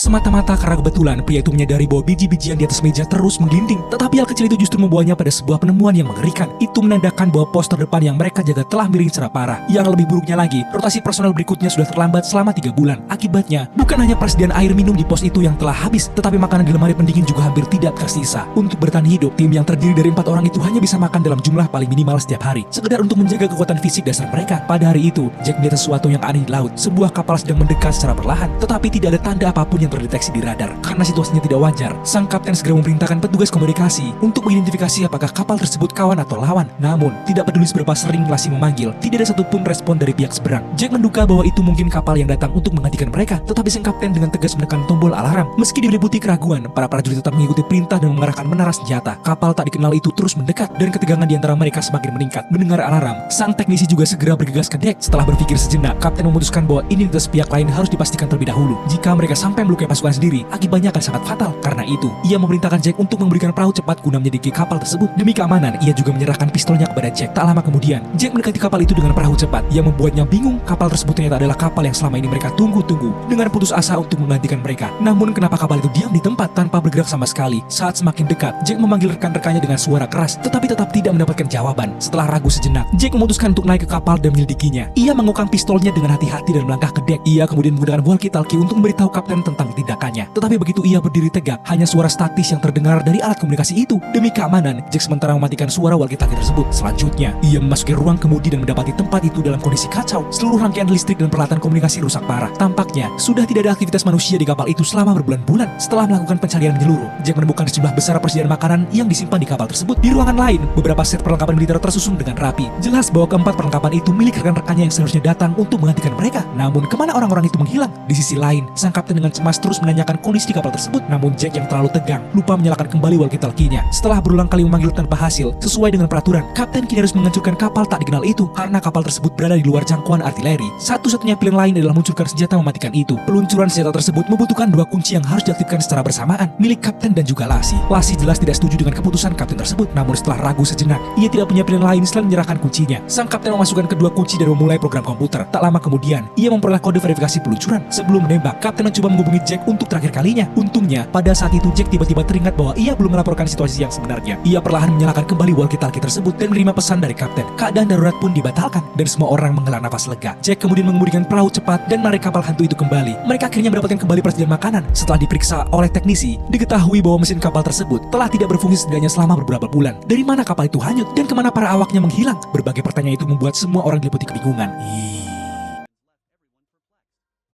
Semata-mata karena kebetulan pria itu menyadari bahwa biji-bijian di atas meja terus menggelinding. Tetapi hal kecil itu justru membawanya pada sebuah penemuan yang mengerikan. Itu menandakan bahwa pos terdepan yang mereka jaga telah miring secara parah. Yang lebih buruknya lagi, rotasi personel berikutnya sudah terlambat selama 3 bulan. Akibatnya, bukan hanya persediaan air minum di pos itu yang telah habis, tetapi makanan di lemari pendingin juga hampir tidak tersisa. Untuk bertahan hidup, tim yang terdiri dari 4 orang itu hanya bisa makan dalam jumlah paling minimal setiap hari, sekedar untuk menjaga kekuatan fisik dasar mereka. Pada hari itu, Jack melihat sesuatu yang aneh di laut. Sebuah kapal sedang mendekat secara perlahan, tetapi tidak ada tanda apapun yang terdeteksi di radar. Karena situasinya tidak wajar, sang kapten segera memerintahkan petugas komunikasi untuk mengidentifikasi apakah kapal tersebut kawan atau lawan. Namun, tidak peduli seberapa sering Lassie memanggil, tidak ada satupun respon dari pihak seberang. Jack menduga bahwa itu mungkin kapal yang datang untuk menggantikan mereka, tetapi sang kapten dengan tegas menekan tombol alarm. Meski diliputi keraguan, para prajurit tetap mengikuti perintah dan mengarahkan menara senjata. Kapal tak dikenal itu terus mendekat, dan ketegangan di antara mereka semakin meningkat. Mendengar alarm, sang teknisi juga segera bergegas ke dek. Setelah berpikir sejenak, kapten memutuskan bahwa identitas pihak lain harus dipastikan terlebih dahulu. Jika mereka sampai melukai pasukan sendiri, akibatnya akan sangat fatal. Karena itu, ia memerintahkan Jack untuk memberikan perahu cepat guna menyelidiki kapal tersebut. Demi keamanan, ia juga menyerahkan pistolnya kepada Jack. Tak lama kemudian, Jack mendekati kapal itu dengan perahu cepat. Yang membuatnya bingung, kapal tersebut ternyata adalah kapal yang selama ini mereka tunggu-tunggu. Dengan putus asa untuk menggantikan mereka. Namun kenapa kapal itu diam di tempat tanpa bergerak sama sekali? Saat semakin dekat, Jack memanggil rekan-rekannya dengan suara keras, tetapi tetap tidak mendapatkan jawaban. Setelah ragu sejenak, Jack memutuskan untuk naik ke kapal dan menyelidikinya. Ia mengokang pistolnya dengan hati-hati dan melangkah ke dek. Ia kemudian menggunakan walkie-talkie untuk memberitahu kapten tentang tindakannya. Tetapi begitu ia berdiri tegak, hanya suara statis yang terdengar dari alat komunikasi itu. Demi keamanan, Jack sementara mematikan suara walkie-talkie tersebut. Selanjutnya, ia memasuki ruang kemudi dan mendapati tempat itu dalam kondisi kacau. Seluruh rangkaian listrik dan peralatan komunikasi rusak parah. Tampaknya, sudah tidak ada aktivitas manusia di kapal itu selama berbulan-bulan. Setelah melakukan pencarian menyeluruh, Jack menemukan sejumlah besar persediaan makanan yang disimpan di kapal tersebut. Di ruangan lain, beberapa set perlengkapan militer tersusun dengan rapi. Jelas bahwa keempat perlengkapan itu milik rekan-rekannya yang seharusnya datang untuk menggantikan mereka. Namun, kemana orang-orang itu menghilang? Di sisi lain, sang kapten dengan cemas terus menanyakan kondisi di kapal tersebut. Namun Jack yang terlalu tegang, lupa menyalakan kembali walkie-talkie-nya. Setelah berulang kali memanggil tanpa hasil, sesuai dengan peraturan, kapten kini harus menghancurkan kapal tak dikenal itu karena kapal tersebut berada di luar jangkauan artileri. Satu-satunya pilihan lain adalah meluncurkan senjata mematikan itu. Peluncuran senjata tersebut membutuhkan 2 kunci yang harus diaktifkan secara bersamaan, milik kapten dan juga Lassie. Lassie jelas tidak setuju dengan keputusan kapten tersebut. Namun setelah ragu sejenak, ia tidak punya pilihan lain selain menyerahkan kuncinya. Sang kapten memasukkan kedua kunci dan memulai program komputer. Tak lama kemudian, ia memperoleh kode verifikasi peluncuran. Sebelum menembak, kapten mencoba menghubungi Jack untuk terakhir kalinya. Untungnya, pada saat itu Jack tiba-tiba teringat bahwa ia belum melaporkan situasi yang sebenarnya. Ia perlahan menyalakan kembali walkie-talkie tersebut dan menerima pesan dari kapten. Keadaan darurat pun dibatalkan dan semua orang menghela nafas lega. Jack kemudian mengemudikan perahu cepat dan menarik kapal hantu itu kembali. Mereka akhirnya mendapatkan kembali persediaan makanan. Setelah diperiksa oleh teknisi, diketahui bahwa mesin kapal tersebut telah tidak berfungsi setidaknya selama beberapa bulan. Dari mana kapal itu hanyut dan kemana para awaknya menghilang? Berbagai pertanyaan itu membuat semua orang diliputi kebingungan.